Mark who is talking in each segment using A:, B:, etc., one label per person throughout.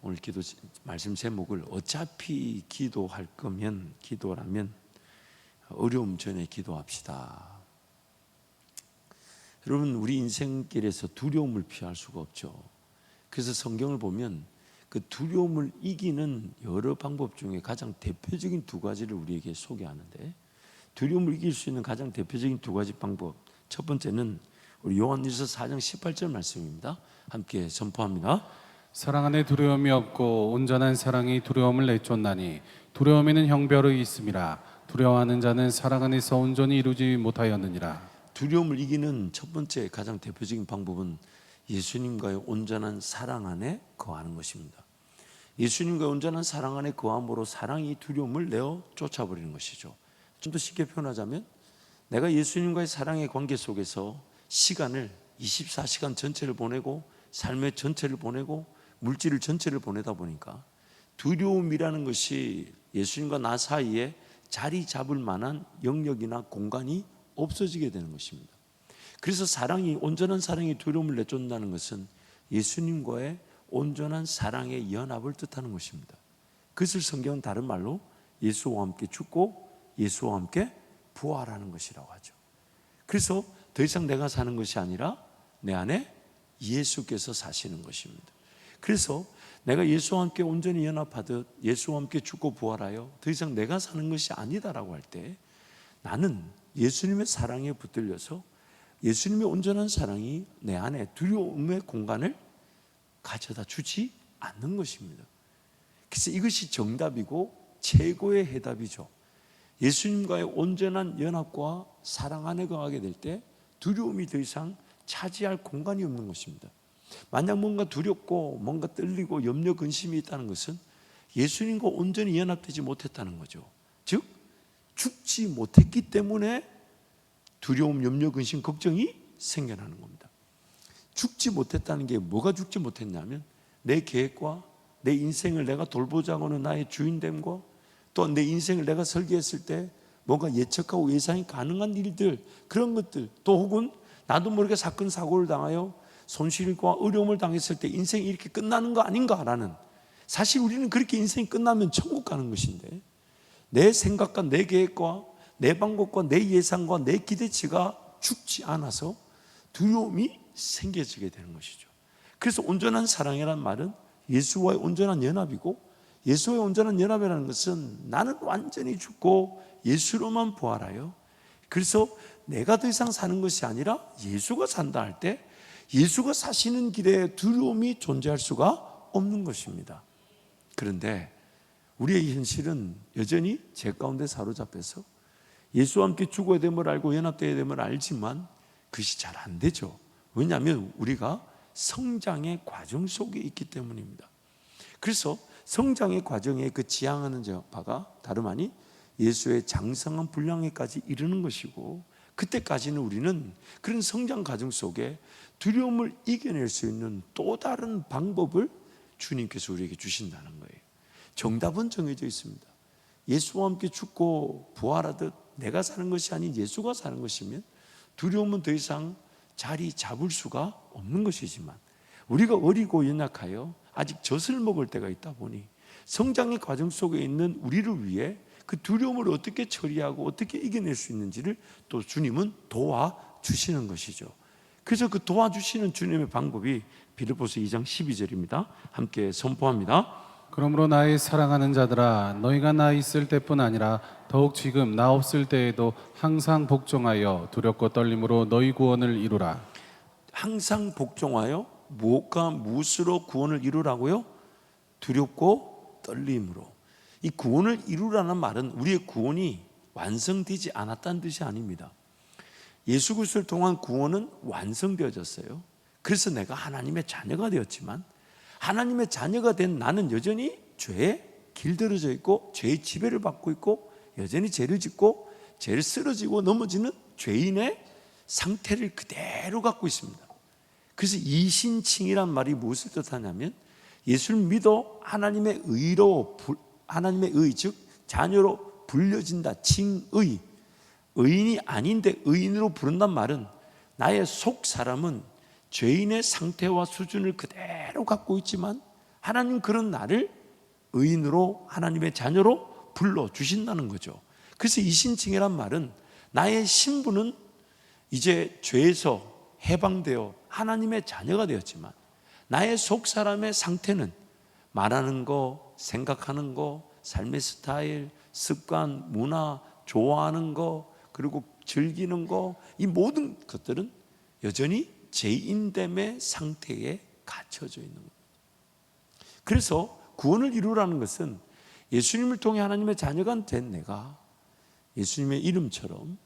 A: 오늘 기도 말씀 제목을 어차피 기도할 거면 기도라면 어려움 전에 기도합시다. 여러분, 우리 인생길에서 두려움을 피할 수가 없죠. 그래서 성경을 보면 그 두려움을 이기는 여러 방법 중에 가장 대표적인 두 가지를 우리에게 소개하는데, 두려움을 이길 수 있는 가장 대표적인 두 가지 방법, 첫 번째는 우리 요한일서 4장 18절 말씀입니다. 함께 선포합니다.
B: 사랑 안에 두려움이 없고 온전한 사랑이 두려움을 내쫓나니 두려움에는 형벌이 있음이라. 두려워하는 자는 사랑 안에서 온전히 이루지 못하였느니라.
A: 두려움을 이기는 첫 번째 가장 대표적인 방법은 예수님과의 온전한 사랑 안에 거하는 것입니다. 예수님과의 온전한 사랑 안에 거함으로 사랑이 두려움을 내어 쫓아버리는 것이죠. 좀 더 쉽게 표현하자면, 내가 예수님과의 사랑의 관계 속에서 시간을 24시간 전체를 보내고 삶의 전체를 보내고 물질 전체를 보내다 보니까 두려움이라는 것이 예수님과 나 사이에 자리 잡을 만한 영역이나 공간이 없어지게 되는 것입니다. 그래서 온전한 사랑이 두려움을 내쫓는다는 것은 예수님과의 온전한 사랑의 연합을 뜻하는 것입니다. 그것을 성경은 다른 말로 예수와 함께 죽고 예수와 함께 부활하는 것이라고 하죠. 그래서 더 이상 내가 사는 것이 아니라 내 안에 예수께서 사시는 것입니다. 그래서 내가 예수와 함께 온전히 연합하듯 예수와 함께 죽고 부활하여 더 이상 내가 사는 것이 아니다라고 할 때, 나는 예수님의 사랑에 붙들려서 예수님의 온전한 사랑이 내 안에 두려움의 공간을 가져다 주지 않는 것입니다. 그래서 이것이 정답이고 최고의 해답이죠. 예수님과의 온전한 연합과 사랑 안에 거하게 될 때 두려움이 더 이상 차지할 공간이 없는 것입니다. 만약 뭔가 두렵고 뭔가 떨리고 염려 근심이 있다는 것은 예수님과 온전히 연합되지 못했다는 거죠. 즉 죽지 못했기 때문에 두려움, 염려, 근심, 걱정이 생겨나는 겁니다. 죽지 못했다는 게 뭐가 죽지 못했냐면, 내 계획과 내 인생을 내가 돌보자고 하는 나의 주인됨과 또 내 인생을 내가 설계했을 때 뭔가 예측하고 예상이 가능한 일들, 그런 것들, 또 혹은 나도 모르게 사건 사고를 당하여 손실과 어려움을 당했을 때 인생이 이렇게 끝나는 거 아닌가라는, 사실 우리는 그렇게 인생이 끝나면 천국 가는 것인데, 내 생각과 내 계획과 내 방법과 내 예상과 내 기대치가 죽지 않아서 두려움이 생겨지게 되는 것이죠. 그래서 온전한 사랑이라는 말은 예수와의 온전한 연합이고, 예수와의 온전한 연합이라는 것은 나는 완전히 죽고 예수로만 부활하여, 그래서 내가 더 이상 사는 것이 아니라 예수가 산다 할 때 예수가 사시는 길에 두려움이 존재할 수가 없는 것입니다. 그런데 우리의 현실은 여전히 죄 가운데 사로잡혀서 예수와 함께 죽어야 됨을 알고 연합되어야 됨을 알지만 그것이 잘 안 되죠. 왜냐하면 우리가 성장의 과정 속에 있기 때문입니다. 그래서 성장의 과정에 그 지향하는 바가 다름 아닌 예수의 장성한 분량에까지 이르는 것이고, 그때까지는 우리는 그런 성장 과정 속에 두려움을 이겨낼 수 있는 또 다른 방법을 주님께서 우리에게 주신다는 거예요. 정답은 정해져 있습니다. 예수와 함께 죽고 부활하듯 내가 사는 것이 아닌 예수가 사는 것이면 두려움은 더 이상 자리 잡을 수가 없는 것이지만, 우리가 어리고 연약하여 아직 젖을 먹을 때가 있다 보니 성장의 과정 속에 있는 우리를 위해 그 두려움을 어떻게 처리하고 어떻게 이겨낼 수 있는지를 또 주님은 도와주시는 것이죠. 그래서 그 도와주시는 주님의 방법이 빌립보서 2장 12절입니다. 함께 선포합니다.
B: 그러므로 나의 사랑하는 자들아, 너희가 나 있을 때뿐 아니라 더욱 지금 나 없을 때에도 항상 복종하여 두렵고 떨림으로 너희 구원을 이루라.
A: 항상 복종하여 무엇과 무엇으로 구원을 이루라고요? 두렵고 떨림으로. 이 구원을 이루라는 말은 우리의 구원이 완성되지 않았다는 뜻이 아닙니다. 예수 그리스도를 통한 구원은 완성되어졌어요. 그래서 내가 하나님의 자녀가 되었지만, 하나님의 자녀가 된 나는 여전히 죄에 길들여져 있고 죄의 지배를 받고 있고 여전히 죄를 짓고 죄를 쓰러지고 넘어지는 죄인의 상태를 그대로 갖고 있습니다. 그래서 이신칭이란 말이 무엇을 뜻하냐면, 예수를 믿어 하나님의 의로, 하나님의 의, 즉 자녀로 불려진다. 칭의, 의인이 아닌데 의인으로 부른단 말은 나의 속 사람은 죄인의 상태와 수준을 그대로 갖고 있지만 하나님 그런 나를 의인으로 하나님의 자녀로 불러주신다는 거죠. 그래서 이신칭이란 말은 나의 신분은 이제 죄에서 해방되어 하나님의 자녀가 되었지만 나의 속 사람의 상태는 말하는 거, 생각하는 거, 삶의 스타일, 습관, 문화, 좋아하는 거, 그리고 즐기는 거, 이 모든 것들은 여전히 죄인됨의 상태에 갇혀져 있는 겁니다. 그래서 구원을 이루라는 것은 예수님을 통해 하나님의 자녀가 된 내가 예수님의 이름처럼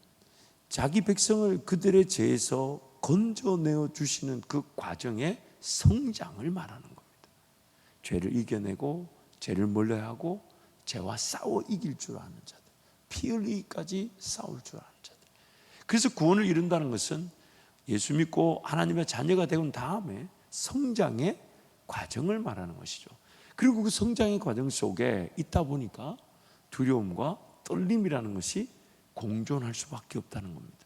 A: 자기 백성을 그들의 죄에서 건져내어 주시는 그 과정의 성장을 말하는 겁니다. 죄를 이겨내고 죄를 멀리하고 죄와 싸워 이길 줄 아는 자들, 피 흘리기까지 싸울 줄 아는 자들. 그래서 구원을 이룬다는 것은 예수 믿고 하나님의 자녀가 되온 다음에 성장의 과정을 말하는 것이죠. 그리고 그 성장의 과정 속에 있다 보니까 두려움과 떨림이라는 것이 공존할 수밖에 없다는 겁니다.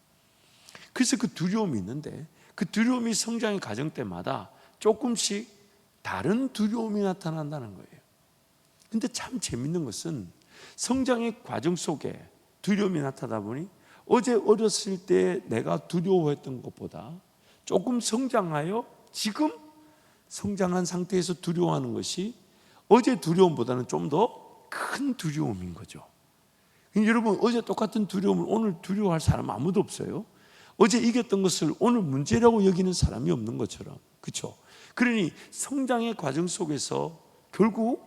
A: 그래서 그 두려움이 있는데 그 두려움이 성장의 과정 때마다 조금씩 다른 두려움이 나타난다는 거예요. 근데 참 재밌는 것은 성장의 과정 속에 두려움이 나타나다 보니 어제 어렸을 때 내가 두려워했던 것보다 조금 성장하여 지금 성장한 상태에서 두려워하는 것이 어제 두려움보다는 좀 더 큰 두려움인 거죠. 여러분, 어제 똑같은 두려움을 오늘 두려워할 사람 아무도 없어요. 어제 이겼던 것을 오늘 문제라고 여기는 사람이 없는 것처럼. 그렇죠? 그러니 성장의 과정 속에서 결국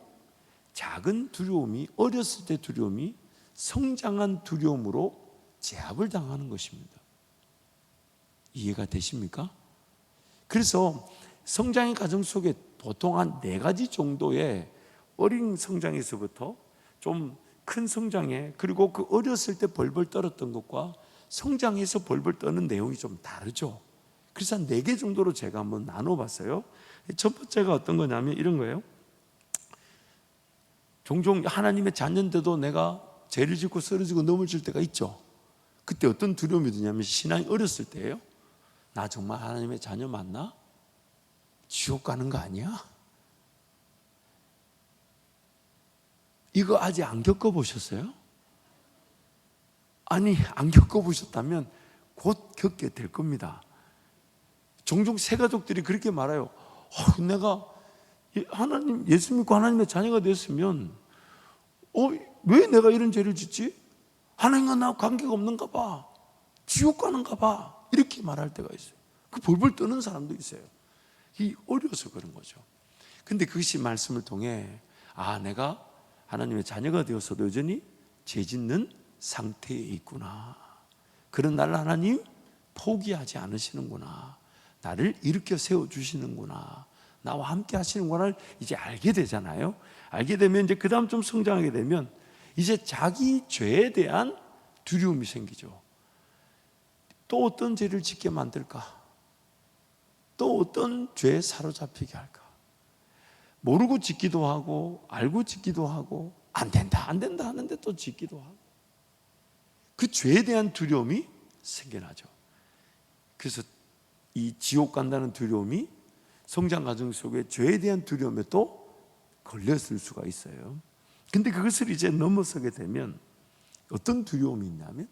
A: 작은 두려움이, 어렸을 때 두려움이 성장한 두려움으로 제압을 당하는 것입니다. 이해가 되십니까? 그래서 성장의 과정 속에 보통 한 4가지 정도의 어린 성장에서부터 좀 큰 성장에, 그리고 그 어렸을 때 벌벌 떨었던 것과 성장해서 벌벌 떠는 내용이 좀 다르죠. 그래서 한 4개 정도로 제가 한번 나눠봤어요. 첫 번째가 어떤 거냐면 이런 거예요. 종종 하나님의 자녀인데도 내가 죄를 짓고 쓰러지고 넘어질 때가 있죠. 그때 어떤 두려움이 드냐면 신앙이 어렸을 때예요. 나 정말 하나님의 자녀 맞나? 지옥 가는 거 아니야? 이거 아직 안 겪어보셨어요? 아니, 안 겪어보셨다면 곧 겪게 될 겁니다. 종종 새가족들이 그렇게 말해요. 내가 하나님, 예수 믿고 하나님의 자녀가 됐으면 왜 내가 이런 죄를 짓지? 하나님과 나 관계가 없는가 봐, 지옥 가는가 봐, 이렇게 말할 때가 있어요. 그 벌벌 떠는 사람도 있어요. 이 어려서 그런 거죠. 근데 그것이 말씀을 통해 내가 하나님의 자녀가 되어서도 여전히 죄 짓는 상태에 있구나. 그런 나를 하나님 포기하지 않으시는구나. 나를 일으켜 세워주시는구나. 나와 함께 하시는구나를 이제 알게 되잖아요. 알게 되면 이제 그 다음 좀 성장하게 되면 이제 자기 죄에 대한 두려움이 생기죠. 또 어떤 죄를 짓게 만들까? 또 어떤 죄에 사로잡히게 할까? 모르고 짓기도 하고 알고 짓기도 하고 안 된다 하는데 또 짓기도 하고 그 죄에 대한 두려움이 생겨나죠. 그래서 이 지옥 간다는 두려움이 성장 과정 속에 죄에 대한 두려움에 또 걸렸을 수가 있어요. 근데 그것을 이제 넘어서게 되면 어떤 두려움이 있냐면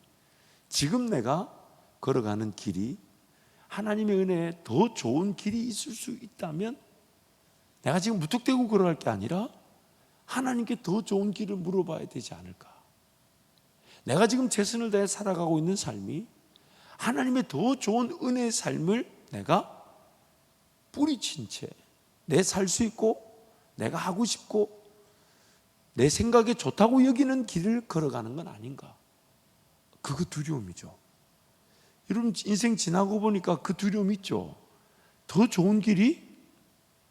A: 지금 내가 걸어가는 길이 하나님의 은혜에 더 좋은 길이 있을 수 있다면 내가 지금 무턱대고 걸어갈 게 아니라 하나님께 더 좋은 길을 물어봐야 되지 않을까. 내가 지금 최선을 다해 살아가고 있는 삶이 하나님의 더 좋은 은혜의 삶을 내가 뿌리친 채 내 살 수 있고 내가 하고 싶고 내 생각에 좋다고 여기는 길을 걸어가는 건 아닌가. 그거 두려움이죠. 여러분, 인생 지나고 보니까 그 두려움 있죠. 더 좋은 길이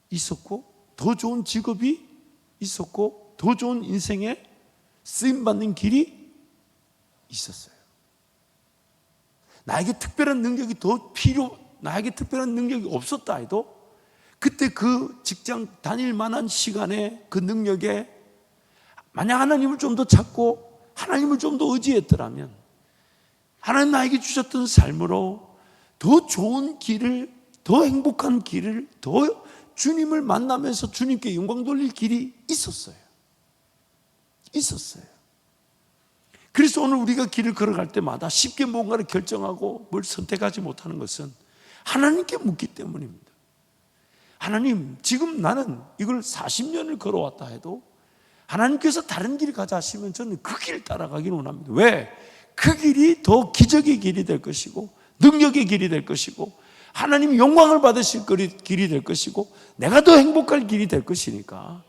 A: 있었고 더 좋은 직업이 있었고 더 좋은 인생에 쓰임받는 길이 있었어요. 나에게 특별한 능력이 나에게 특별한 능력이 없었다 해도 그때 그 직장 다닐 만한 시간에 그 능력에 만약 하나님을 좀 더 찾고 하나님을 좀 더 의지했더라면 하나님 나에게 주셨던 삶으로 더 좋은 길을, 더 행복한 길을, 더 주님을 만나면서 주님께 영광 돌릴 길이 있었어요. 그래서 오늘 우리가 길을 걸어갈 때마다 쉽게 뭔가를 결정하고 뭘 선택하지 못하는 것은 하나님께 묻기 때문입니다. 하나님, 지금 나는 이걸 40년을 걸어왔다 해도 하나님께서 다른 길 가자 하시면 저는 그 길 따라가기를 원합니다. 왜? 그 길이 더 기적의 길이 될 것이고 능력의 길이 될 것이고 하나님 영광을 받으실 길이 될 것이고 내가 더 행복할 길이 될 것이니까,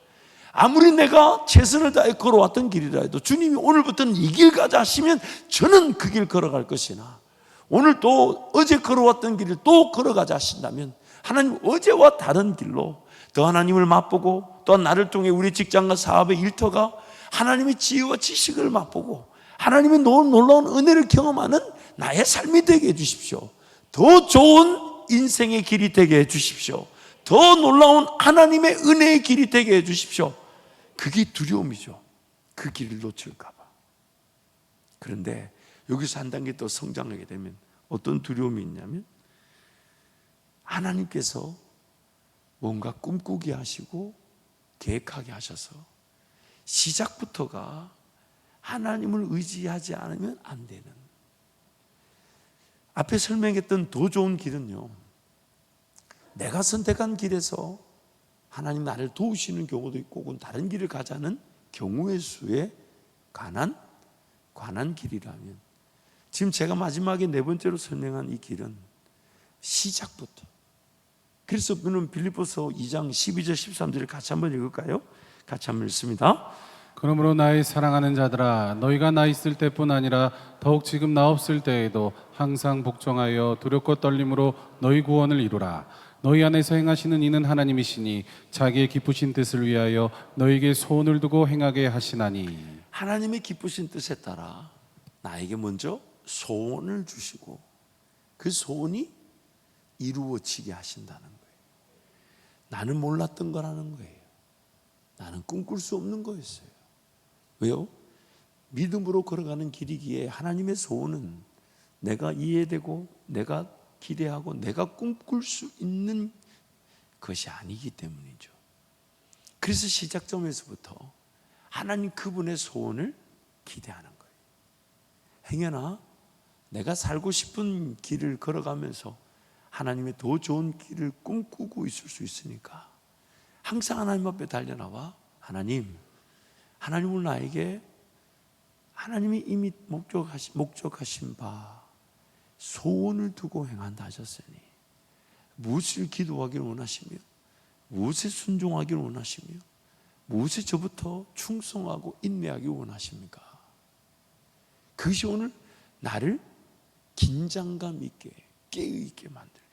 A: 아무리 내가 최선을 다해 걸어왔던 길이라 해도 주님이 오늘부터는 이 길 가자 하시면 저는 그 길 걸어갈 것이나, 오늘 또 어제 걸어왔던 길을 또 걸어가자 하신다면 하나님 어제와 다른 길로 더 하나님을 맛보고, 또한 나를 통해 우리 직장과 사업의 일터가 하나님의 지혜와 지식을 맛보고 하나님의 놀라운 은혜를 경험하는 나의 삶이 되게 해주십시오. 더 좋은 인생의 길이 되게 해주십시오. 더 놀라운 하나님의 은혜의 길이 되게 해주십시오. 그게 두려움이죠. 그 길을 놓칠까 봐. 그런데 여기서 한 단계 더 성장하게 되면 어떤 두려움이 있냐면, 하나님께서 뭔가 꿈꾸게 하시고 계획하게 하셔서 시작부터가 하나님을 의지하지 않으면 안 되는, 앞에 설명했던 더 좋은 길은요, 내가 선택한 길에서 하나님 나를 도우시는 경우도 있고 혹은 다른 길을 가자는 경우의 수에 관한 길이라면, 지금 제가 마지막에 네 번째로 설명한 이 길은 시작부터, 그래서 그는 빌립보서 2장 12절 13절을 같이 한번 읽을까요? 같이 한번 읽습니다.
B: 그러므로 나의 사랑하는 자들아, 너희가 나 있을 때뿐 아니라 더욱 지금 나 없을 때에도 항상 복종하여 두렵고 떨림으로 너희 구원을 이루라. 너희 안에서 행하시는 이는 하나님이시니 자기의 기쁘신 뜻을 위하여 너희에게 소원을 두고 행하게 하시나니.
A: 하나님의 기쁘신 뜻에 따라 나에게 먼저 소원을 주시고 그 소원이 이루어지게 하신다는 거예요. 나는 몰랐던 거라는 거예요. 나는 꿈꿀 수 없는 거였어요. 왜요? 믿음으로 걸어가는 길이기에 하나님의 소원은 내가 이해되고 내가 기대하고 내가 꿈꿀 수 있는 것이 아니기 때문이죠. 그래서 시작점에서부터 하나님 그분의 소원을 기대하는 거예요. 행여나 내가 살고 싶은 길을 걸어가면서 하나님의 더 좋은 길을 꿈꾸고 있을 수 있으니까 항상 하나님 앞에 달려나와, 하나님은 나에게 하나님이 이미 목적하신 바 소원을 두고 행한다 하셨으니 무엇을 기도하기를 원하시며 무엇에 순종하기를 원하시며 무엇에 저부터 충성하고 인내하기를 원하십니까? 그것이 오늘 나를 긴장감 있게 깨어있게 만들죠.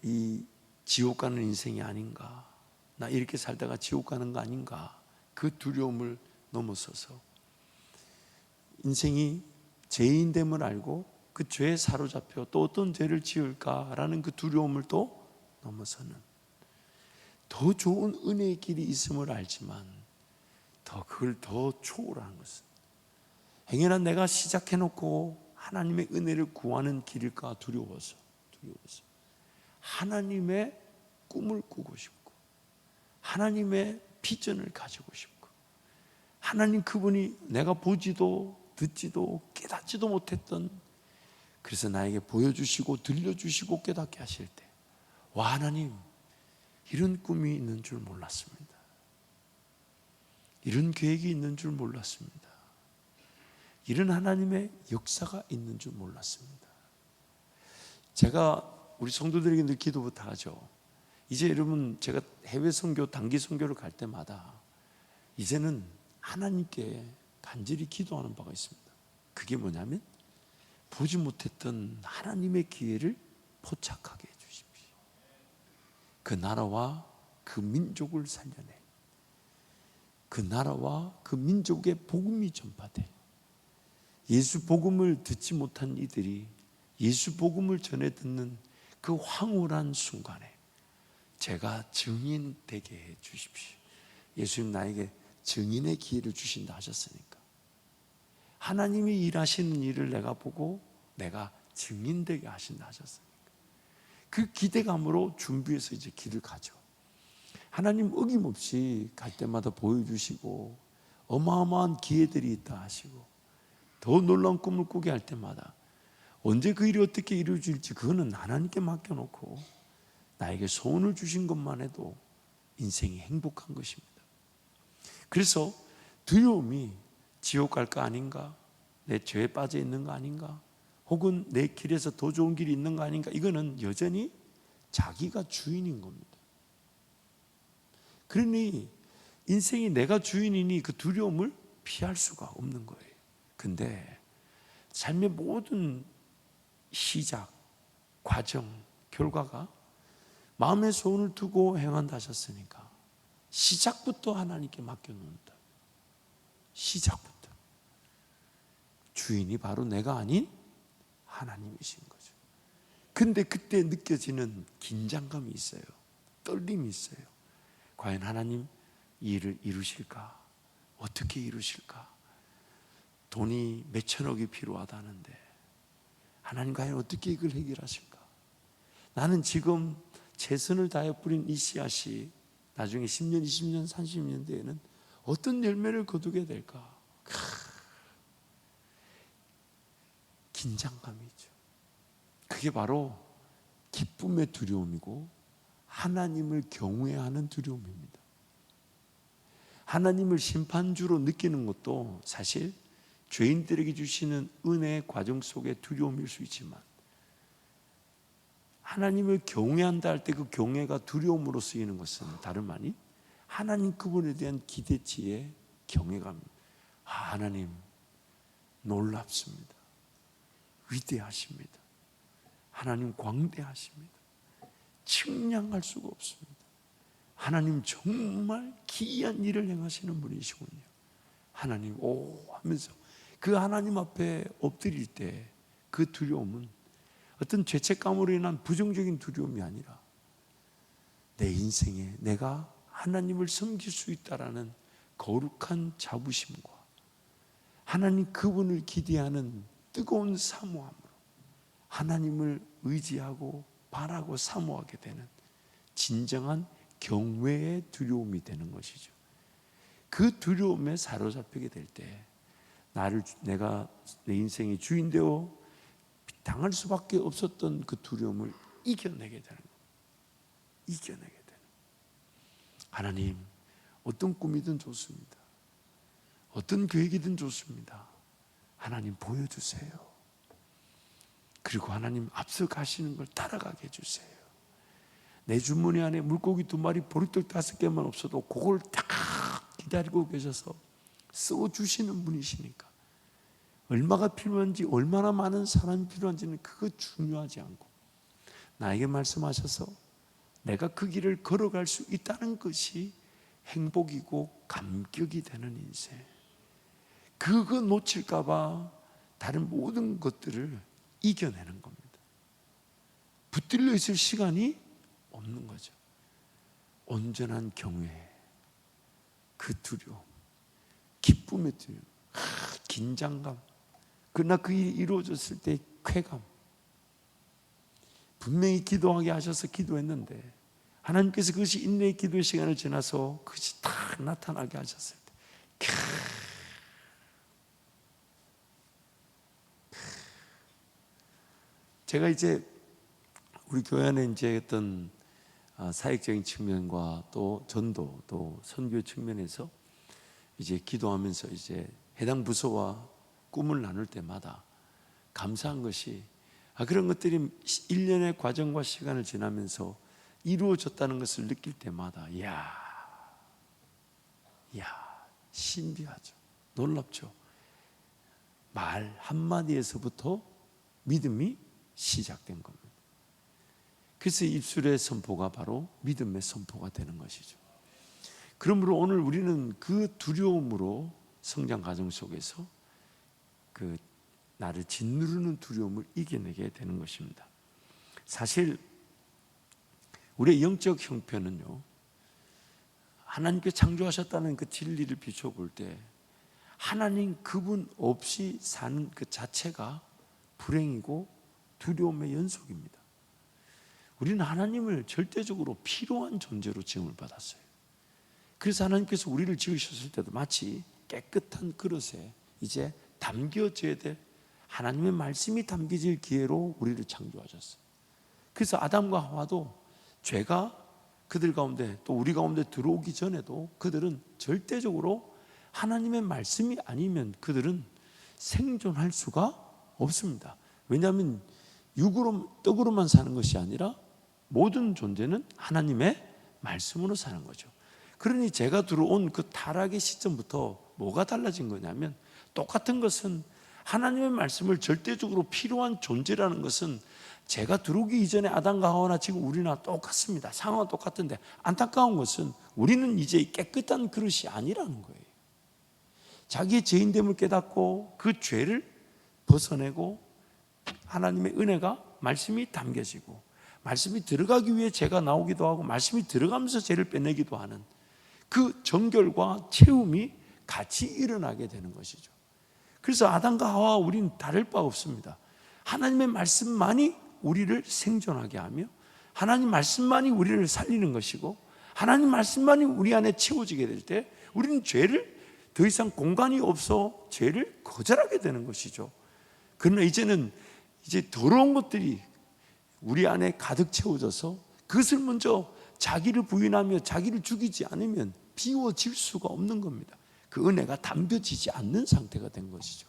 A: 이 지옥 가는 인생이 아닌가, 나 이렇게 살다가 지옥 가는 거 아닌가, 그 두려움을 넘어서서 인생이 죄인됨을 알고 그 죄에 사로잡혀 또 어떤 죄를 지을까라는 그 두려움을 또 넘어서는 더 좋은 은혜의 길이 있음을 알지만 그걸 더 초월하는 것은 행여나 내가 시작해놓고 하나님의 은혜를 구하는 길일까 두려워서 하나님의 꿈을 꾸고 싶고 하나님의 비전을 가지고 싶고, 하나님 그분이 내가 보지도 듣지도 깨닫지도 못했던, 그래서 나에게 보여주시고 들려주시고 깨닫게 하실 때, 와, 하나님 이런 꿈이 있는 줄 몰랐습니다. 이런 계획이 있는 줄 몰랐습니다. 이런 하나님의 역사가 있는 줄 몰랐습니다. 제가 우리 성도들에게 늘 기도부터 하죠. 이제 여러분, 제가 해외 선교, 단기 선교를 갈 때마다 이제는 하나님께 간절히 기도하는 바가 있습니다. 그게 뭐냐면 보지 못했던 하나님의 기회를 포착하게 해주십시오. 그 나라와 그 민족을 살려내, 그 나라와 그 민족의 복음이 전파돼 예수 복음을 듣지 못한 이들이 예수 복음을 전해 듣는 그 황홀한 순간에 제가 증인 되게 해 주십시오. 예수님 나에게 증인의 기회를 주신다 하셨으니까 하나님이 일하시는 일을 내가 보고 내가 증인 되게 하신다 하셨으니까 그 기대감으로 준비해서 이제 길을 가죠. 하나님 어김없이 갈 때마다 보여주시고 어마어마한 기회들이 있다 하시고 더 놀라운 꿈을 꾸게 할 때마다 언제 그 일이 어떻게 이루어질지 그거는 하나님께 맡겨놓고 나에게 소원을 주신 것만 해도 인생이 행복한 것입니다. 그래서 두려움이 지옥 갈 거 아닌가, 내 죄에 빠져 있는 거 아닌가, 혹은 내 길에서 더 좋은 길이 있는 거 아닌가, 이거는 여전히 자기가 주인인 겁니다. 그러니 인생이 내가 주인이니 그 두려움을 피할 수가 없는 거예요. 근데 삶의 모든 시작, 과정, 결과가 마음의 소원을 두고 행한다 하셨으니까 시작부터 하나님께 맡겨놓는다. 시작부터. 주인이 바로 내가 아닌 하나님이신 거죠. 근데 그때 느껴지는 긴장감이 있어요. 떨림이 있어요. 과연 하나님 이 일을 이루실까? 어떻게 이루실까? 돈이 몇천억이 필요하다는데 하나님 과연 어떻게 이걸 해결하실까? 나는 지금 최선을 다해 뿌린 이 씨앗이 나중에 10년, 20년, 30년 뒤에는 어떤 열매를 거두게 될까? 긴장감이죠. 그게 바로 기쁨의 두려움이고 하나님을 경외하는 두려움입니다. 하나님을 심판주로 느끼는 것도 사실 죄인들에게 주시는 은혜의 과정 속의 두려움일 수 있지만 하나님을 경외한다 할 때 그 경외가 두려움으로 쓰이는 것은 다름 아닌 하나님 그분에 대한 기대치의 경외감입니다. 하나님 놀랍습니다. 위대하십니다. 하나님 광대하십니다. 측량할 수가 없습니다. 하나님 정말 기이한 일을 행하시는 분이시군요. 하나님 오 하면서 그 하나님 앞에 엎드릴 때 그 두려움은 어떤 죄책감으로 인한 부정적인 두려움이 아니라 내 인생에 내가 하나님을 섬길 수 있다라는 거룩한 자부심과 하나님 그분을 기대하는 뜨거운 사모함으로 하나님을 의지하고 바라고 사모하게 되는 진정한 경외의 두려움이 되는 것이죠. 그 두려움에 사로잡히게 될 때 내가 내 인생의 주인 되어 당할 수밖에 없었던 그 두려움을 이겨내게 되는 거예요. 이겨내게 되는 거예요. 하나님 어떤 꿈이든 좋습니다. 어떤 계획이든 좋습니다. 하나님 보여주세요. 그리고 하나님 앞서 가시는 걸 따라가게 해주세요. 내 주머니 안에 물고기 2마리, 보리떡 5개만 없어도 그걸 딱 기다리고 계셔서 써주시는 분이시니까 얼마가 필요한지 얼마나 많은 사람이 필요한지는 그거 중요하지 않고 나에게 말씀하셔서 내가 그 길을 걸어갈 수 있다는 것이 행복이고 감격이 되는 인생. 그거 놓칠까 봐 다른 모든 것들을 이겨내는 겁니다. 붙들려 있을 시간이 없는 거죠. 온전한 경외, 그 두려움, 기쁨의 두려움, 긴장감, 그러나 그 일이 이루어졌을 때의 쾌감. 분명히 기도하게 하셔서 기도했는데 하나님께서 그것이 인내의 기도의 시간을 지나서 그것이 딱 나타나게 하셨을 때 제가 이제 우리 교회 안에 이제 어떤 사역적인 측면과 또 전도 또 선교 측면에서 이제 기도하면서 이제 해당 부서와 꿈을 나눌 때마다 감사한 것이 그런 것들이 1년의 과정과 시간을 지나면서 이루어졌다는 것을 느낄 때마다 이야 신비하죠. 놀랍죠. 말 한마디에서부터 믿음이 시작된 겁니다. 그래서 입술의 선포가 바로 믿음의 선포가 되는 것이죠. 그러므로 오늘 우리는 그 두려움으로 성장 과정 속에서 그 나를 짓누르는 두려움을 이겨내게 되는 것입니다. 사실 우리의 영적 형편은요, 하나님께 창조하셨다는 그 진리를 비춰볼 때 하나님 그분 없이 사는 그 자체가 불행이고 두려움의 연속입니다. 우리는 하나님을 절대적으로 필요한 존재로 지음을 받았어요. 그래서 하나님께서 우리를 지으셨을 때도 마치 깨끗한 그릇에 이제 담겨져야 될 하나님의 말씀이 담겨질 기회로 우리를 창조하셨어요. 그래서 아담과 하와도 죄가 그들 가운데 또 우리 가운데 들어오기 전에도 그들은 절대적으로 하나님의 말씀이 아니면 그들은 생존할 수가 없습니다. 왜냐하면 육으로 떡으로만 사는 것이 아니라 모든 존재는 하나님의 말씀으로 사는 거죠. 그러니 제가 들어온 그 타락의 시점부터 뭐가 달라진 거냐면, 똑같은 것은 하나님의 말씀을 절대적으로 필요한 존재라는 것은 제가 들어오기 이전에 아담과 하와나 지금 우리나 똑같습니다. 상황은 똑같은데 안타까운 것은 우리는 이제 깨끗한 그릇이 아니라는 거예요. 자기의 죄인됨을 깨닫고 그 죄를 벗어내고 하나님의 은혜가 말씀이 담겨지고 말씀이 들어가기 위해 죄가 나오기도 하고 말씀이 들어가면서 죄를 빼내기도 하는 그 정결과 체험이 같이 일어나게 되는 것이죠. 그래서 아담과 하와 우리는 다를 바 없습니다. 하나님의 말씀만이 우리를 생존하게 하며 하나님 말씀만이 우리를 살리는 것이고 하나님 말씀만이 우리 안에 채워지게 될 때 우리는 죄를 더 이상 공간이 없어 죄를 거절하게 되는 것이죠. 그러나 이제는 더러운 것들이 우리 안에 가득 채워져서 그것을 먼저 자기를 부인하며 자기를 죽이지 않으면 비워질 수가 없는 겁니다. 그 은혜가 담겨지지 않는 상태가 된 것이죠.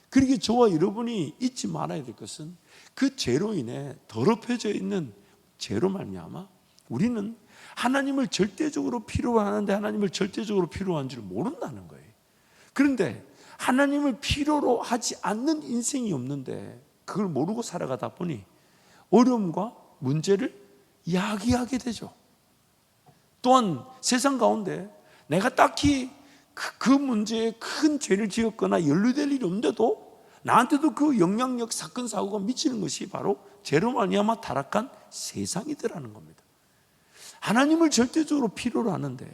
A: 그러기에 저와 여러분이 잊지 말아야 될 것은 그 죄로 인해 더럽혀져 있는 죄로 말미암아 우리는 하나님을 절대적으로 필요로 하는데 하나님을 절대적으로 필요한 줄 모른다는 거예요. 그런데 하나님을 필요로 하지 않는 인생이 없는데 그걸 모르고 살아가다 보니 어려움과 문제를 야기하게 되죠. 또한 세상 가운데 내가 딱히 그 문제에 큰 죄를 지었거나 연루될 일이 없는데도 나한테도 그 영향력 사건 사고가 미치는 것이 바로 죄로 말미암아 타락한 세상이더라는 겁니다. 하나님을 절대적으로 필요로 하는데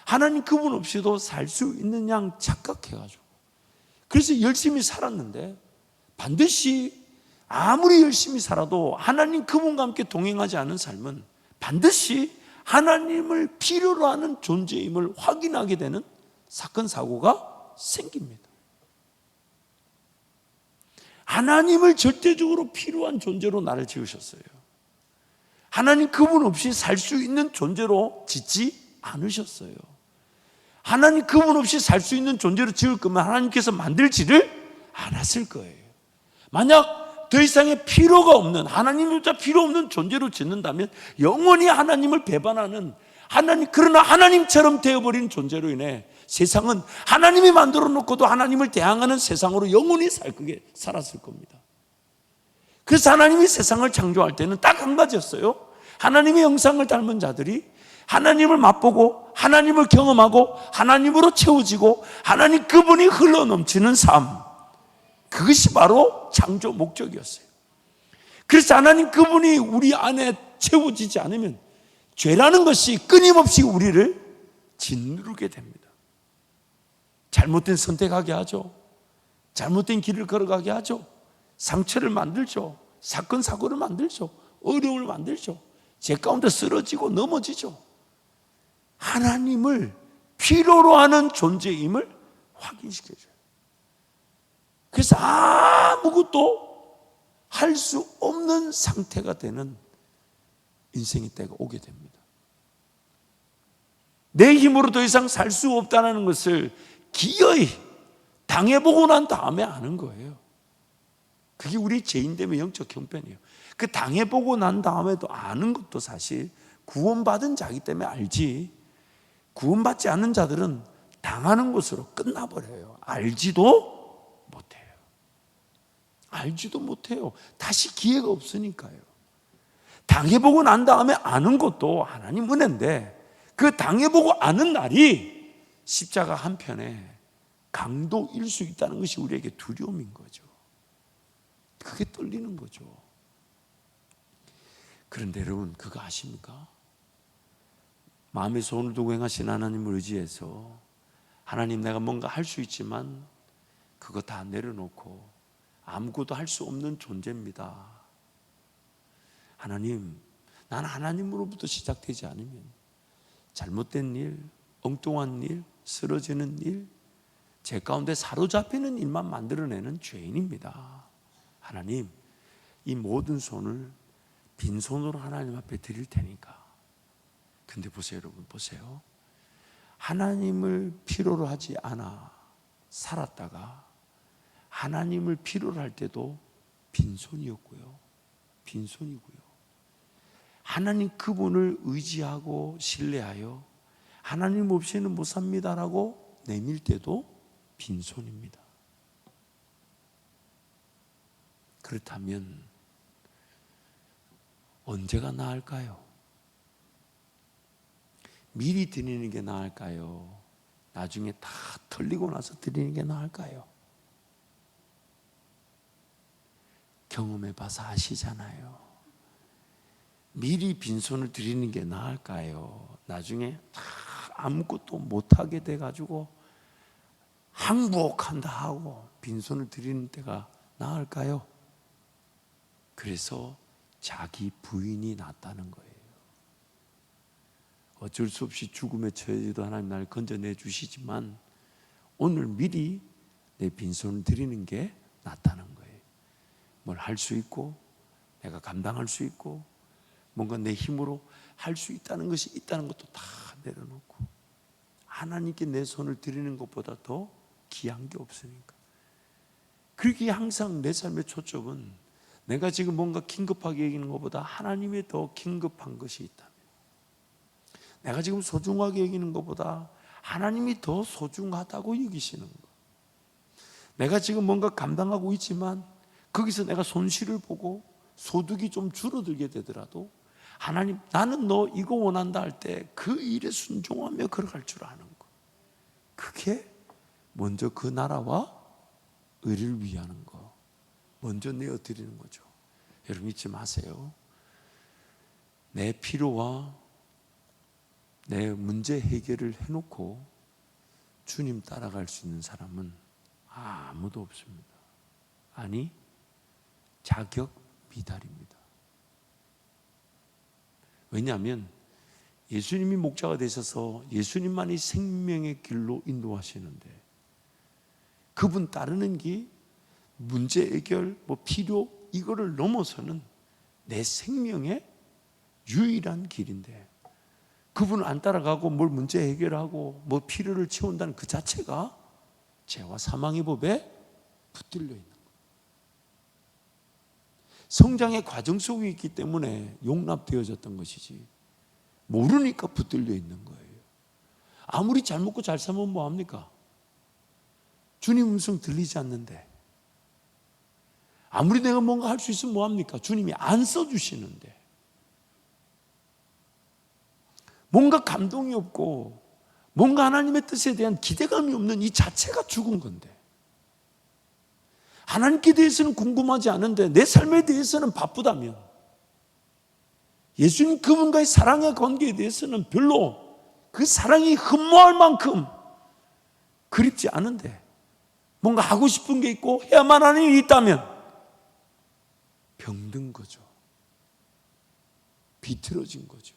A: 하나님 그분 없이도 살 수 있는 양 착각해가지고 그래서 열심히 살았는데 반드시 아무리 열심히 살아도 하나님 그분과 함께 동행하지 않은 삶은 반드시 하나님을 필요로 하는 존재임을 확인하게 되는 사건 사고가 생깁니다. 하나님을 절대적으로 필요한 존재로 나를 지으셨어요. 하나님 그분 없이 살 수 있는 존재로 짓지 않으셨어요. 하나님 그분 없이 살 수 있는 존재로 지을 거면 하나님께서 만들지를 않았을 거예요. 만약 더 이상의 필요가 없는 하나님조차 필요 없는 존재로 짓는다면 영원히 하나님을 배반하는 그러나 하나님처럼 되어버린 존재로 인해 세상은 하나님이 만들어 놓고도 하나님을 대항하는 세상으로 영원히 살았을 겁니다. 그래서 하나님이 세상을 창조할 때는 딱 한 가지였어요. 하나님의 형상을 닮은 자들이 하나님을 맛보고 하나님을 경험하고 하나님으로 채워지고 하나님 그분이 흘러넘치는 삶, 그것이 바로 창조 목적이었어요. 그래서 하나님 그분이 우리 안에 채워지지 않으면 죄라는 것이 끊임없이 우리를 짓누르게 됩니다. 잘못된 선택하게 하죠. 잘못된 길을 걸어가게 하죠. 상처를 만들죠. 사건 사고를 만들죠. 어려움을 만들죠. 죄 가운데 쓰러지고 넘어지죠. 하나님을 필요로 하는 존재임을 확인시켜줘요. 그래서 아무것도 할 수 없는 상태가 되는 인생의 때가 오게 됩니다. 내 힘으로 더 이상 살 수 없다는 것을 기어이 당해보고 난 다음에 아는 거예요. 그게 우리 죄인됨의 영적 형편이에요. 그 당해보고 난 다음에도 아는 것도 사실 구원받은 자이기 때문에 알지, 구원받지 않는 자들은 당하는 것으로 끝나버려요. 알지도 못해요. 다시 기회가 없으니까요. 당해보고 난 다음에 아는 것도 하나님 은혜인데 그 당해보고 아는 날이 십자가 한편에 강도일 수 있다는 것이 우리에게 두려움인 거죠. 그게 떨리는 거죠. 그런데 여러분 그거 아십니까? 마음에 손을 두고 행하신 하나님을 의지해서 하나님 내가 뭔가 할 수 있지만 그거 다 내려놓고 아무것도 할 수 없는 존재입니다. 하나님 난 하나님으로부터 시작되지 않으면 잘못된 일, 엉뚱한 일, 쓰러지는 일, 제 가운데 사로잡히는 일만 만들어내는 죄인입니다. 하나님, 이 모든 손을 빈손으로 하나님 앞에 드릴 테니까. 근데 보세요, 여러분, 보세요. 하나님을 필요로 하지 않아 살았다가 하나님을 필요로 할 때도 빈손이었고요. 빈손이고요. 하나님 그분을 의지하고 신뢰하여 하나님 없이는 못 삽니다라고 내밀 때도 빈손입니다. 그렇다면 언제가 나을까요? 미리 드리는 게 나을까요? 나중에 다 털리고 나서 드리는 게 나을까요? 경험해 봐서 아시잖아요. 미리 빈손을 드리는 게 나을까요? 나중에 다 아무것도 못하게 돼가지고 항복한다 하고 빈손을 드리는 때가 나을까요? 그래서 자기 부인이 낫다는 거예요. 어쩔 수 없이 죽음에 처해지도 하나님 나를 건져내 주시지만 오늘 미리 내 빈손을 드리는 게 낫다는 거예요. 뭘 할 수 있고 내가 감당할 수 있고 뭔가 내 힘으로 할 수 있다는 것이 있다는 것도 다 내려놓고 하나님께 내 손을 드리는 것보다 더 귀한 게 없으니까. 그렇게 항상 내 삶의 초점은 내가 지금 뭔가 긴급하게 여기는 것보다 하나님의 더 긴급한 것이 있다면, 내가 지금 소중하게 여기는 것보다 하나님이 더 소중하다고 여기시는 것, 내가 지금 뭔가 감당하고 있지만 거기서 내가 손실을 보고 소득이 좀 줄어들게 되더라도 하나님, 나는 너 이거 원한다 할 때 그 일에 순종하며 걸어갈 줄 아는 것, 그게 먼저 그 나라와 의를 위하는 거 먼저 내어드리는 거죠. 여러분 잊지 마세요. 내 필요와 내 문제 해결을 해놓고 주님 따라갈 수 있는 사람은 아무도 없습니다. 아니, 자격 미달입니다. 왜냐하면 예수님이 목자가 되셔서 예수님만이 생명의 길로 인도하시는데 그분 따르는 게 문제 해결, 필요 이거를 넘어서는 내 생명의 유일한 길인데 그분을 안 따라가고 뭘 문제 해결하고 필요를 채운다는 그 자체가 죄와 사망의 법에 붙들려 있는 거예요. 성장의 과정 속에 있기 때문에 용납되어졌던 것이지 모르니까 붙들려 있는 거예요. 아무리 잘 먹고 잘 살면 뭐합니까? 주님 음성 들리지 않는데, 아무리 내가 뭔가 할 수 있으면 뭐합니까? 주님이 안 써주시는데, 뭔가 감동이 없고 뭔가 하나님의 뜻에 대한 기대감이 없는 이 자체가 죽은 건데, 하나님께 대해서는 궁금하지 않은데 내 삶에 대해서는 바쁘다면, 예수님 그분과의 사랑의 관계에 대해서는 별로 그 사랑이 흠모할 만큼 그립지 않은데 뭔가 하고 싶은 게 있고 해야만 하는 일이 있다면 병든 거죠. 비틀어진 거죠.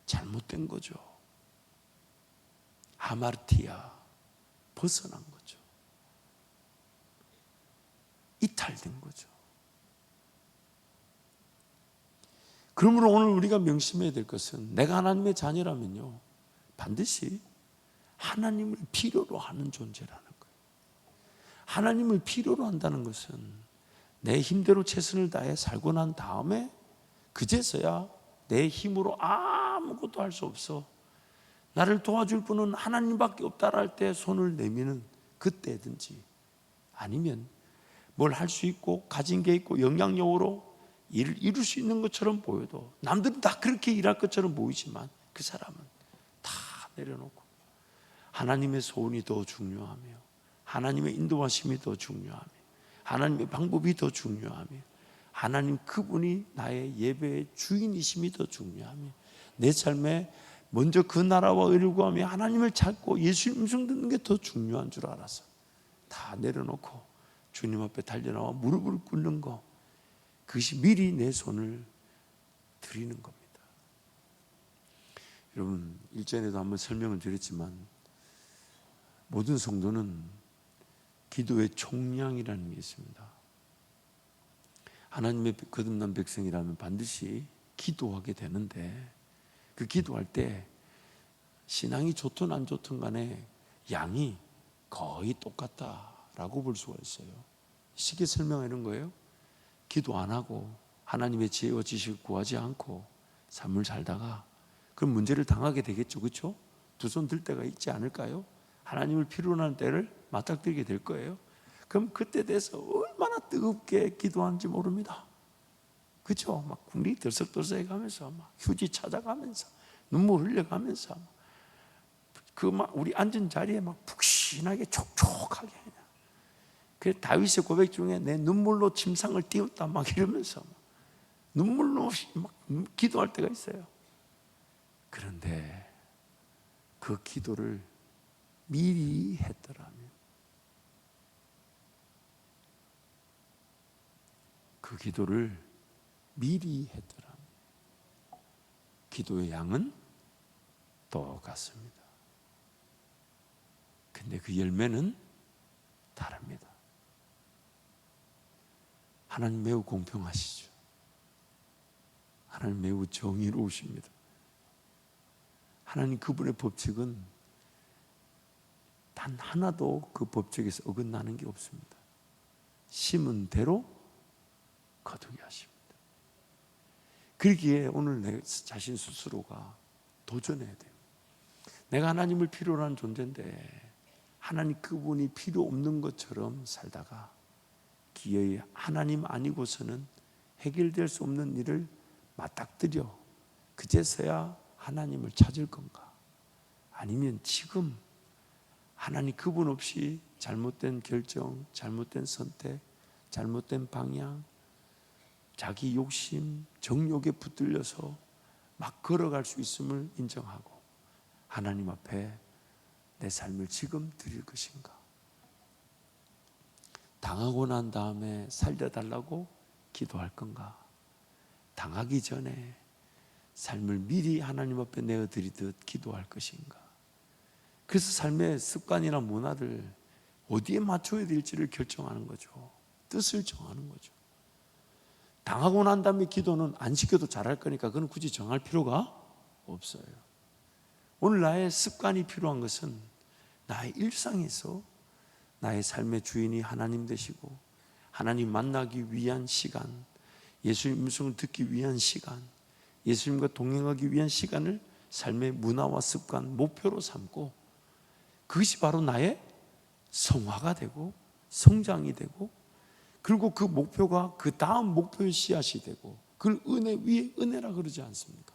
A: 잘못된 거죠. 하마르티아, 벗어난 거죠. 이탈된 거죠. 그러므로 오늘 우리가 명심해야 될 것은, 내가 하나님의 자녀라면요 반드시 하나님을 필요로 하는 존재라는 거예요. 하나님을 필요로 한다는 것은 내 힘대로 최선을 다해 살고 난 다음에 그제서야 내 힘으로 아무것도 할 수 없어, 나를 도와줄 분은 하나님밖에 없다라 할 때 손을 내미는 그때든지, 아니면 뭘 할 수 있고 가진 게 있고 영향력으로 일을 이룰 수 있는 것처럼 보여도, 남들은 다 그렇게 일할 것처럼 보이지만 그 사람은 다 내려놓고 하나님의 소원이 더 중요하며 하나님의 인도하심이 더 중요하며 하나님의 방법이 더 중요하며 하나님 그분이 나의 예배의 주인이심이 더 중요하며 내 삶에 먼저 그 나라와 의를 구하며 하나님을 찾고 예수님 음성 듣는 게 더 중요한 줄 알아서 다 내려놓고 주님 앞에 달려나와 무릎을 꿇는 거, 그것이 미리 내 손을 드리는 겁니다. 여러분, 일전에도 한번 설명을 드렸지만 모든 성도는 기도의 총량이라는 게 있습니다. 하나님의 거듭난 백성이라면 반드시 기도하게 되는데, 그 기도할 때 신앙이 좋든 안 좋든 간에 양이 거의 똑같다라고 볼 수가 있어요. 쉽게 설명하는 거예요. 기도 안 하고 하나님의 지혜와 지식을 구하지 않고 삶을 살다가 그럼 문제를 당하게 되겠죠. 그렇죠? 두 손 들 때가 있지 않을까요? 하나님을 필요로 하는 때를 맞닥뜨리게 될 거예요. 그럼 그때 돼서 얼마나 뜨겁게 기도하는지 모릅니다. 그렇죠? 막 궁리 들썩들썩 가면서 막 휴지 찾아가면서 눈물 흘려가면서 그 막 우리 앉은 자리에 막 푹신하게 촉촉하게 그냥. 그 다윗의 고백 중에 내 눈물로 침상을 띄웠다 막 이러면서 눈물로 막 기도할 때가 있어요. 그런데 그 기도를 미리 했더라면, 그 기도를 미리 했더라면 기도의 양은 똑같습니다. 근데 그 열매는 다릅니다. 하나님 매우 공평하시죠. 하나님 매우 정의로우십니다. 하나님 그분의 법칙은 단 하나도 그 법칙에서 어긋나는 게 없습니다. 심은 대로 거두게 하십니다. 그러기에 오늘 내 자신 스스로가 도전해야 돼요. 내가 하나님을 필요로 하는 존재인데 하나님 그분이 필요 없는 것처럼 살다가 기어이 하나님 아니고서는 해결될 수 없는 일을 맞닥뜨려 그제서야 하나님을 찾을 건가? 아니면 지금 하나님 그분 없이 잘못된 결정, 잘못된 선택, 잘못된 방향, 자기 욕심, 정욕에 붙들려서 막 걸어갈 수 있음을 인정하고 하나님 앞에 내 삶을 지금 드릴 것인가? 당하고 난 다음에 살려달라고 기도할 건가? 당하기 전에 삶을 미리 하나님 앞에 내어드리듯 기도할 것인가? 그래서 삶의 습관이나 문화를 어디에 맞춰야 될지를 결정하는 거죠. 뜻을 정하는 거죠. 당하고 난 다음에 기도는 안 시켜도 잘할 거니까 그건 굳이 정할 필요가 없어요. 오늘 나의 습관이 필요한 것은 나의 일상에서 나의 삶의 주인이 하나님 되시고 하나님 만나기 위한 시간, 예수님 음성을 듣기 위한 시간, 예수님과 동행하기 위한 시간을 삶의 문화와 습관, 목표로 삼고 그것이 바로 나의 성화가 되고 성장이 되고 그리고 그 목표가 그 다음 목표의 씨앗이 되고 그걸 은혜 위에 은혜라 그러지 않습니까?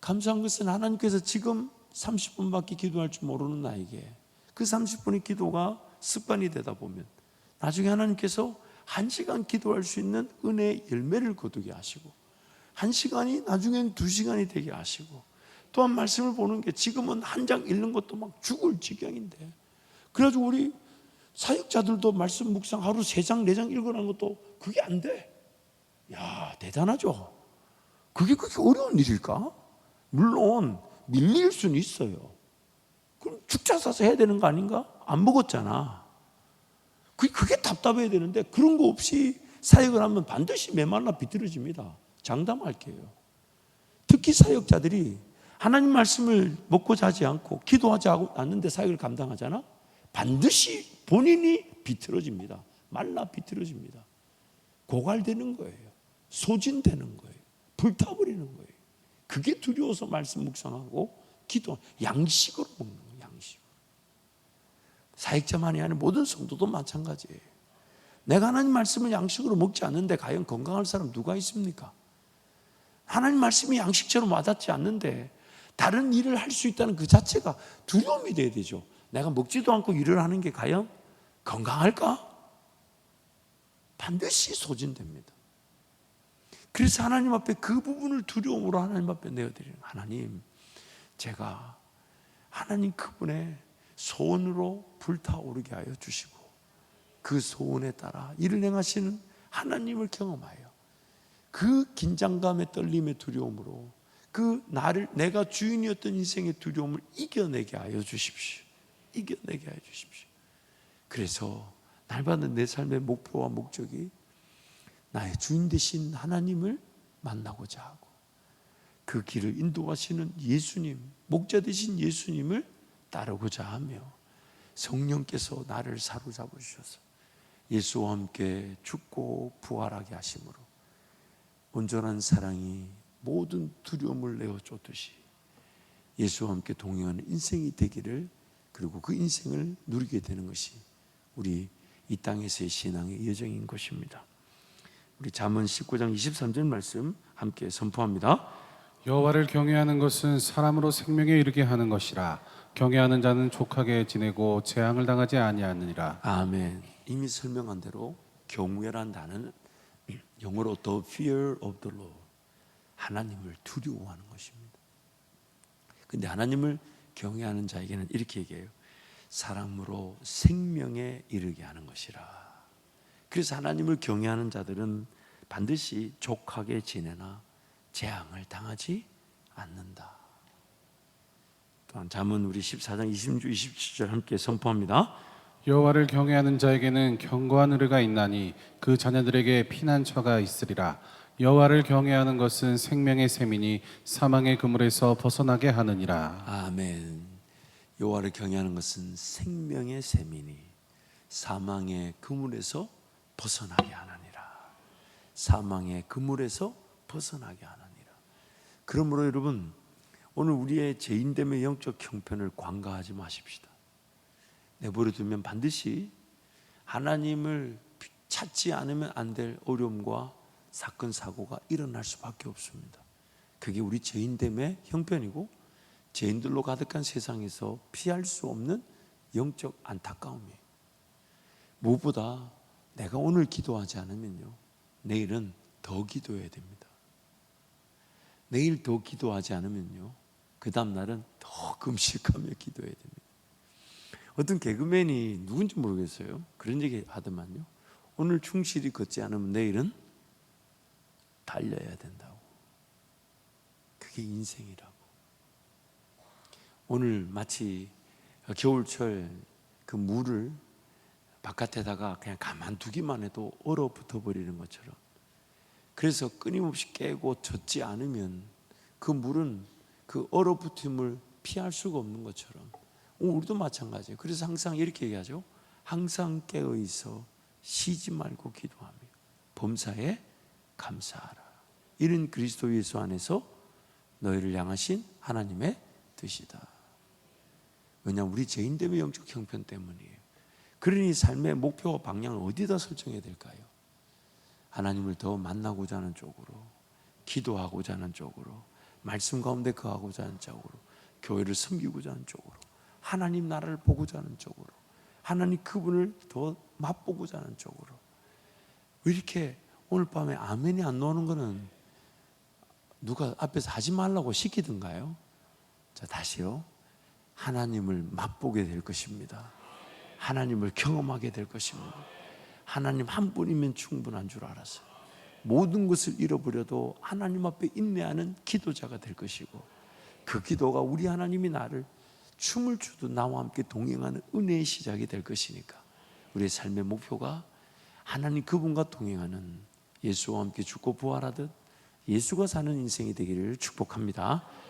A: 감사한 것은 하나님께서 지금 30분밖에 기도할 줄 모르는 나에게 그 30분의 기도가 습관이 되다 보면 나중에 하나님께서 1시간 기도할 수 있는 은혜의 열매를 거두게 하시고 1시간이 나중엔 2시간이 되게 하시고 또한 말씀을 보는 게 지금은 한 장 읽는 것도 막 죽을 지경인데 그래가지고 우리 사역자들도 말씀 묵상 하루 3장 4장 읽으라는 것도 그게 안 돼. 야, 대단하죠. 그게 그렇게 어려운 일일까? 물론 밀릴 수는 있어요. 그럼 죽자 사서 해야 되는 거 아닌가? 안 먹었잖아. 그게 답답해야 되는데 그런 거 없이 사역을 하면 반드시 메말라 비틀어집니다. 장담할게요. 특히 사역자들이 하나님 말씀을 먹고 자지 않고 기도하지 않는데 사역을 감당하잖아. 반드시 본인이 비틀어집니다. 말라 비틀어집니다. 고갈되는 거예요. 소진되는 거예요. 불타버리는 거예요. 그게 두려워서 말씀 묵상하고 기도, 양식으로 먹는 거예요. 양식으로. 사역자만이 아니라 모든 성도도 마찬가지예요. 내가 하나님 말씀을 양식으로 먹지 않는데 과연 건강할 사람 누가 있습니까? 하나님 말씀이 양식처럼 와닿지 않는데 다른 일을 할 수 있다는 그 자체가 두려움이 돼야 되죠. 내가 먹지도 않고 일을 하는 게 과연 건강할까? 반드시 소진됩니다. 그래서 하나님 앞에 그 부분을 두려움으로 하나님 앞에 내어드리는 하나님, 제가 하나님 그분의 소원으로 불타오르게 하여 주시고 그 소원에 따라 일을 행하시는 하나님을 경험하여 그 긴장감의 떨림의 두려움으로 그 내가 주인이었던 인생의 두려움을 이겨내게 하여 주십시오. 이겨내게 하여 주십시오. 그래서 날마다 내 삶의 목표와 목적이 나의 주인 되신 하나님을 만나고자 하고 그 길을 인도하시는 예수님, 목자 되신 예수님을 따르고자 하며 성령께서 나를 사로잡으셔서 예수와 함께 죽고 부활하게 하심으로 온전한 사랑이 모든 두려움을 내어 쫓듯이 예수와 함께 동행하는 인생이 되기를, 그리고 그 인생을 누리게 되는 것이 우리 이 땅에서의 신앙의 여정인 것입니다. 우리 잠언 19장 23절 말씀 함께 선포합니다.
B: 여호와를 경외하는 것은 사람으로 생명에 이르게 하는 것이라. 경외하는 자는 족하게 지내고 재앙을 당하지 아니하느니라.
A: 아멘. 이미 설명한 대로 경외란 단어는 영어로 the fear of the Lord, 하나님을 두려워하는 것입니다. 근데 하나님을 경외하는 자에게는 이렇게 얘기해요. 사람으로 생명에 이르게 하는 것이라. 그래서 하나님을 경외하는 자들은 반드시 족하게 지내나 재앙을 당하지 않는다. 또한 잠언 우리 14장 26, 27절 함께 선포합니다.
B: 여호와를 경외하는 자에게는 견고한 의뢰가 있나니 그 자녀들에게 피난처가 있으리라. 여호와를 경외하는 것은 생명의 샘이니 사망의 그물에서 벗어나게 하느니라.
A: 아멘. 여호와를 경외하는 것은 생명의 샘이니 사망의 그물에서 벗어나게 하느니라. 사망의 그물에서 벗어나게 하느니라. 그러므로 여러분, 오늘 우리의 죄인됨의 영적 형편을 관가하지 마십시다. 내버려 두면 반드시 하나님을 찾지 않으면 안 될 어려움과 사건 사고가 일어날 수밖에 없습니다. 그게 우리 죄인됨의 형편이고 죄인들로 가득한 세상에서 피할 수 없는 영적 안타까움이에요. 무엇보다 내가 오늘 기도하지 않으면요, 내일은 더 기도해야 됩니다. 내일 더 기도하지 않으면요, 그 다음 날은 더 금식하며 기도해야 됩니다. 어떤 개그맨이 누군지 모르겠어요. 그런 얘기 하더만요. 오늘 충실히 걷지 않으면 내일은 달려야 된다고. 그게 인생이라고. 오늘 마치 겨울철 그 물을 바깥에다가 그냥 가만두기만 해도 얼어붙어 버리는 것처럼, 그래서 끊임없이 깨고 젖지 않으면 그 물은 그 얼어붙음을 피할 수가 없는 것처럼 우리도 마찬가지예요. 그래서 항상 이렇게 얘기하죠. 항상 깨어 있어 쉬지 말고 기도하며 범사에 감사하라. 이는 그리스도 예수 안에서 너희를 향하신 하나님의 뜻이다. 왜냐하면 우리 죄인됨의 영적 형편 때문이에요. 그러니 삶의 목표와 방향을 어디다 설정해야 될까요? 하나님을 더 만나고자 하는 쪽으로, 기도하고자 하는 쪽으로, 말씀 가운데 거하고자 하는 쪽으로, 교회를 섬기고자 하는 쪽으로, 하나님 나라를 보고자 하는 쪽으로, 하나님 그분을 더 맛보고자 하는 쪽으로. 왜 이렇게 오늘 밤에 아멘이 안 나오는 거는 누가 앞에서 하지 말라고 시키던가요? 자, 다시요. 하나님을 맛보게 될 것입니다. 하나님을 경험하게 될 것입니다. 하나님 한 분이면 충분한 줄 알았어요. 모든 것을 잃어버려도 하나님 앞에 인내하는 기도자가 될 것이고, 그 기도가 우리 하나님이 나를 춤을 추도 나와 함께 동행하는 은혜의 시작이 될 것이니까 우리의 삶의 목표가 하나님 그분과 동행하는, 예수와 함께 죽고 부활하듯 예수가 사는 인생이 되기를 축복합니다.